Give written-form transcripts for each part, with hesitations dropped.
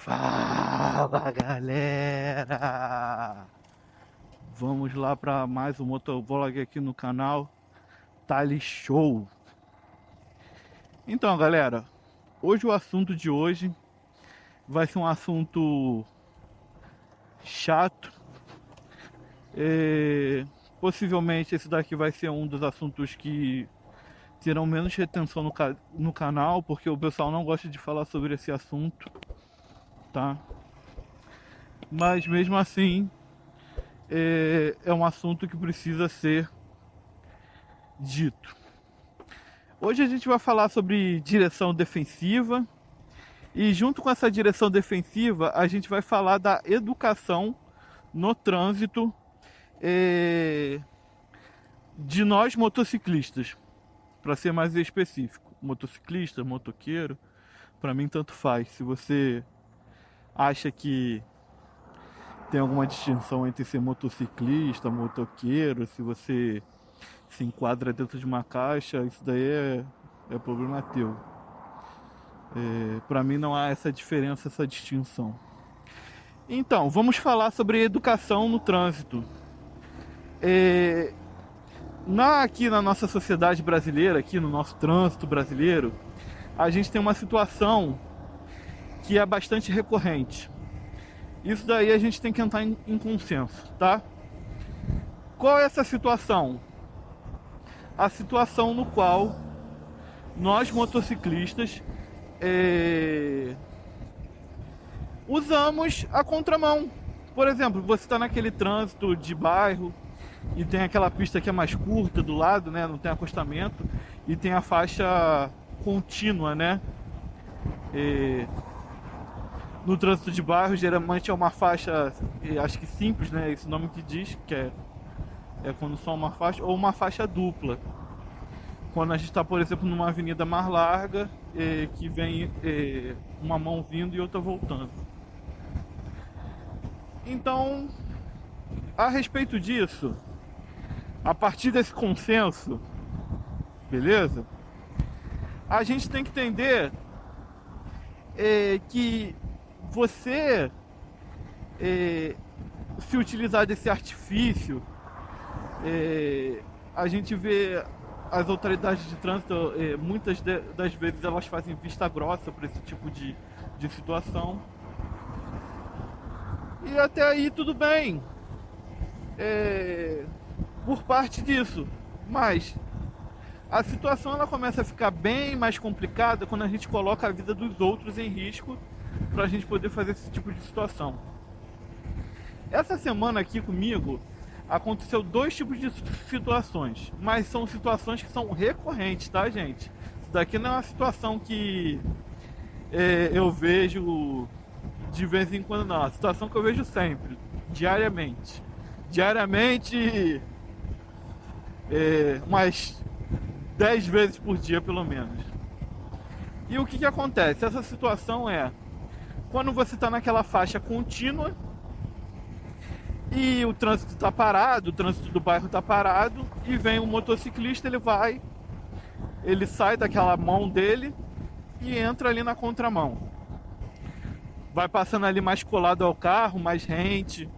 Fala galera, vamos lá para mais um motovlog aqui no canal Tali Show. Então galera, hoje o assunto de hoje vai ser um assunto chato. Possivelmente esse daqui vai ser um dos assuntos que terão menos retenção no canal, porque o pessoal não gosta de falar sobre esse assunto, tá? Mas mesmo assim é um assunto que precisa ser dito. Hoje a gente vai falar sobre direção defensiva, e junto com essa direção defensiva a gente vai falar da educação no trânsito de nós motociclistas, para ser mais específico. Motociclista, motoqueiro, para mim tanto faz. Se você acha que tem alguma distinção entre ser motociclista, motoqueiro, se você se enquadra dentro de uma caixa, isso daí é problema teu. Para mim não há essa diferença, essa distinção. Então, vamos falar sobre educação no trânsito. Aqui na nossa sociedade brasileira, aqui no nosso trânsito brasileiro, a gente tem uma situação que é bastante recorrente. Isso daí a gente tem que entrar em consenso, tá? Qual é essa situação? A situação no qual nós motociclistas usamos a contramão. Por exemplo, você está naquele trânsito de bairro e tem aquela pista que é mais curta do lado, né? Não tem acostamento, e tem a faixa contínua, né? No trânsito de bairro geralmente é uma faixa, acho que simples, né? Esse nome que diz, que é quando só uma faixa, ou uma faixa dupla. Quando a gente está, por exemplo, numa avenida mais larga, que vem uma mão vindo e outra voltando. Então, a respeito disso, a partir desse consenso, beleza? A gente tem que entender que você se utilizar desse artifício, a gente vê as autoridades de trânsito, muitas das vezes elas fazem vista grossa para esse tipo de situação. E até aí tudo bem, por parte disso. Mas a situação ela começa a ficar bem mais complicada quando a gente coloca a vida dos outros em risco para a gente poder fazer esse tipo de situação. Essa semana aqui comigo aconteceu dois tipos de situações, mas são situações que são recorrentes, tá, gente? Isso daqui não é uma situação que eu vejo de vez em quando, não. É uma situação que eu vejo sempre, diariamente. Diariamente, umas 10 vezes por dia, pelo menos. E o que acontece? Essa situação é quando você está naquela faixa contínua e o trânsito está parado, o trânsito do bairro está parado, e vem um motociclista, ele sai daquela mão dele e entra ali na contramão. Vai passando ali mais colado ao carro, mais rente,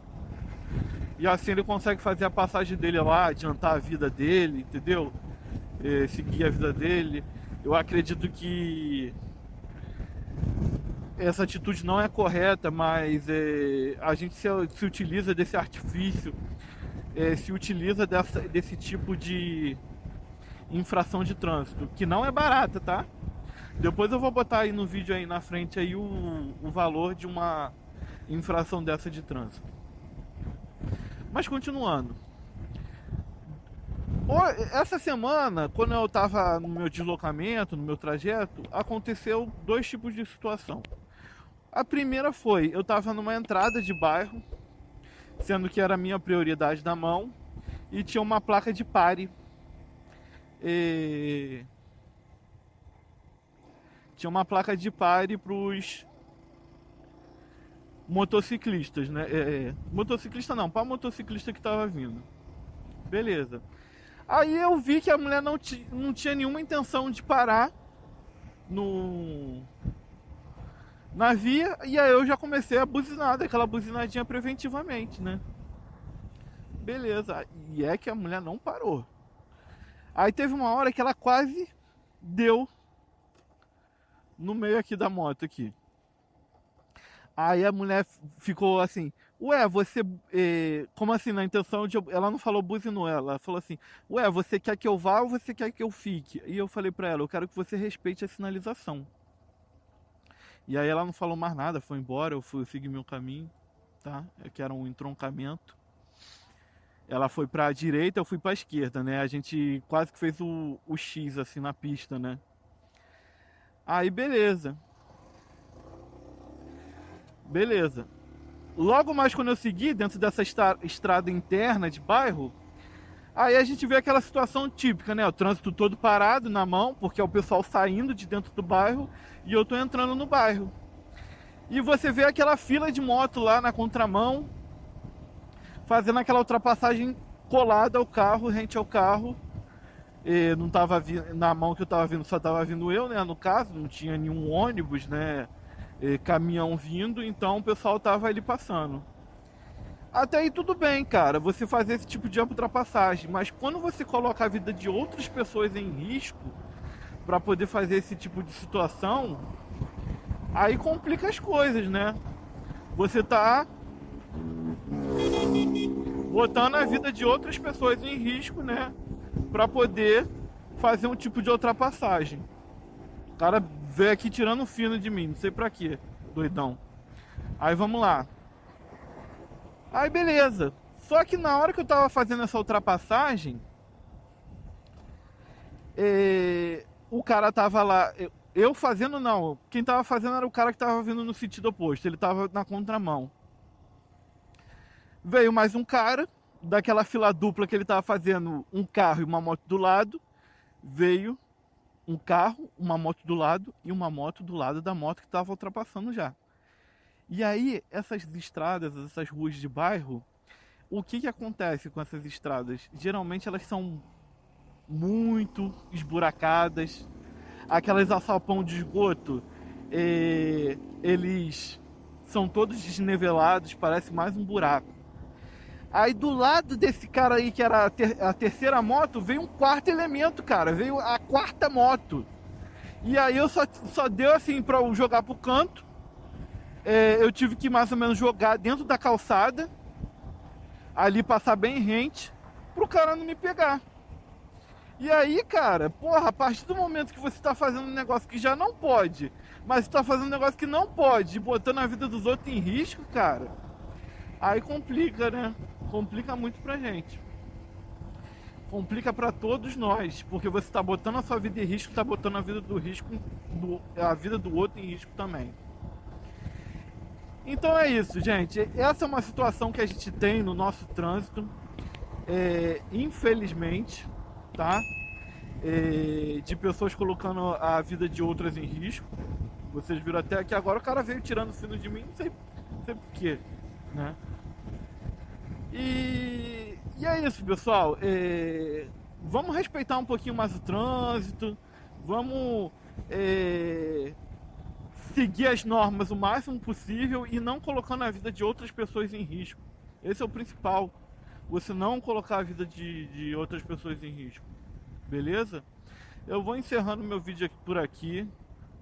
e assim ele consegue fazer a passagem dele lá, adiantar a vida dele, entendeu? Seguir a vida dele. Eu acredito que essa atitude não é correta, mas a gente se utiliza desse artifício, se utiliza desse tipo de infração de trânsito, que não é barata, tá? Depois eu vou botar aí no vídeo aí na frente aí o valor de uma infração dessa de trânsito. Mas continuando. Essa semana, quando eu estava no meu deslocamento, no meu trajeto, aconteceu dois tipos de situação. A primeira foi, eu estava numa entrada de bairro, sendo que era a minha prioridade da mão, e tinha uma placa de pare. Tinha uma placa de pare para os motociclistas, né? Motociclista não, para motociclista que estava vindo. Beleza. Aí eu vi que a mulher não tinha nenhuma intenção de parar na via, e aí eu já comecei a buzinar, daquela buzinadinha preventivamente, né? Beleza, e é que a mulher não parou. Aí teve uma hora que ela quase deu no meio aqui da moto aqui. Aí a mulher ficou assim, ué, você. Como assim, na intenção de. Ela não falou buzinou, ela falou assim, ué, você quer que eu vá ou você quer que eu fique? E eu falei pra ela, eu quero que você respeite a sinalização. E aí ela não falou mais nada, foi embora, eu segui meu caminho, tá? Que era um entroncamento. Ela foi pra direita, eu fui pra esquerda, né? A gente quase que fez o X assim na pista, né? Aí beleza. Beleza. Logo mais quando eu segui, dentro dessa estrada interna de bairro, aí a gente vê aquela situação típica, né? O trânsito todo parado na mão, porque é o pessoal saindo de dentro do bairro e eu tô entrando no bairro. E você vê aquela fila de moto lá na contramão, fazendo aquela ultrapassagem colada ao carro, rente ao carro. E não tava na mão que eu tava vindo, só tava vindo eu, né? No caso, não tinha nenhum ônibus, né? Caminhão vindo, então o pessoal tava ali passando. Até aí tudo bem, cara, você fazer esse tipo de ultrapassagem, mas quando você coloca a vida de outras pessoas em risco para poder fazer esse tipo de situação, aí complica as coisas, né? Você tá botando a vida de outras pessoas em risco, né? Para poder fazer um tipo de ultrapassagem. O cara veio aqui tirando fino de mim, não sei pra quê, doidão. Aí vamos lá. Aí beleza. Só que na hora que eu tava fazendo essa ultrapassagem, o cara tava lá. Eu fazendo não. Quem tava fazendo era o cara que tava vindo no sentido oposto. Ele tava na contramão. Veio mais um cara, daquela fila dupla que ele tava fazendo, um carro e uma moto do lado. Veio um carro, uma moto do lado e uma moto do lado da moto que tava ultrapassando já. E aí, essas estradas, essas ruas de bairro, o que que acontece com essas estradas? Geralmente elas são muito esburacadas. Aquelas alçapão de esgoto, eles são todos desnivelados, parece mais um buraco. Aí do lado desse cara aí, que era a terceira moto, veio um quarto elemento, cara. Veio a quarta moto. E aí eu só deu assim pra eu jogar pro canto. Eu tive que mais ou menos jogar dentro da calçada, ali passar bem rente, pro cara não me pegar. E aí, cara, porra, a partir do momento que você tá fazendo um negócio que já não pode, mas você tá fazendo um negócio que não pode, botando a vida dos outros em risco, cara, aí complica, né? Complica muito pra gente. Complica pra todos nós, porque você tá botando a sua vida em risco, tá botando a vida do risco, a vida do outro em risco também. Então é isso, gente. Essa é uma situação que a gente tem no nosso trânsito, infelizmente, tá? De pessoas colocando a vida de outras em risco. Vocês viram até aqui agora, o cara veio tirando fino de mim, não sei porquê, né? E é isso, pessoal. Vamos respeitar um pouquinho mais o trânsito, vamos seguir as normas o máximo possível e não colocando a vida de outras pessoas em risco. Esse é o principal. Você não colocar a vida de outras pessoas em risco. Beleza? Eu vou encerrando meu vídeo por aqui.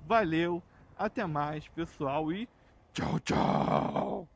Valeu, até mais, pessoal, e tchau, tchau!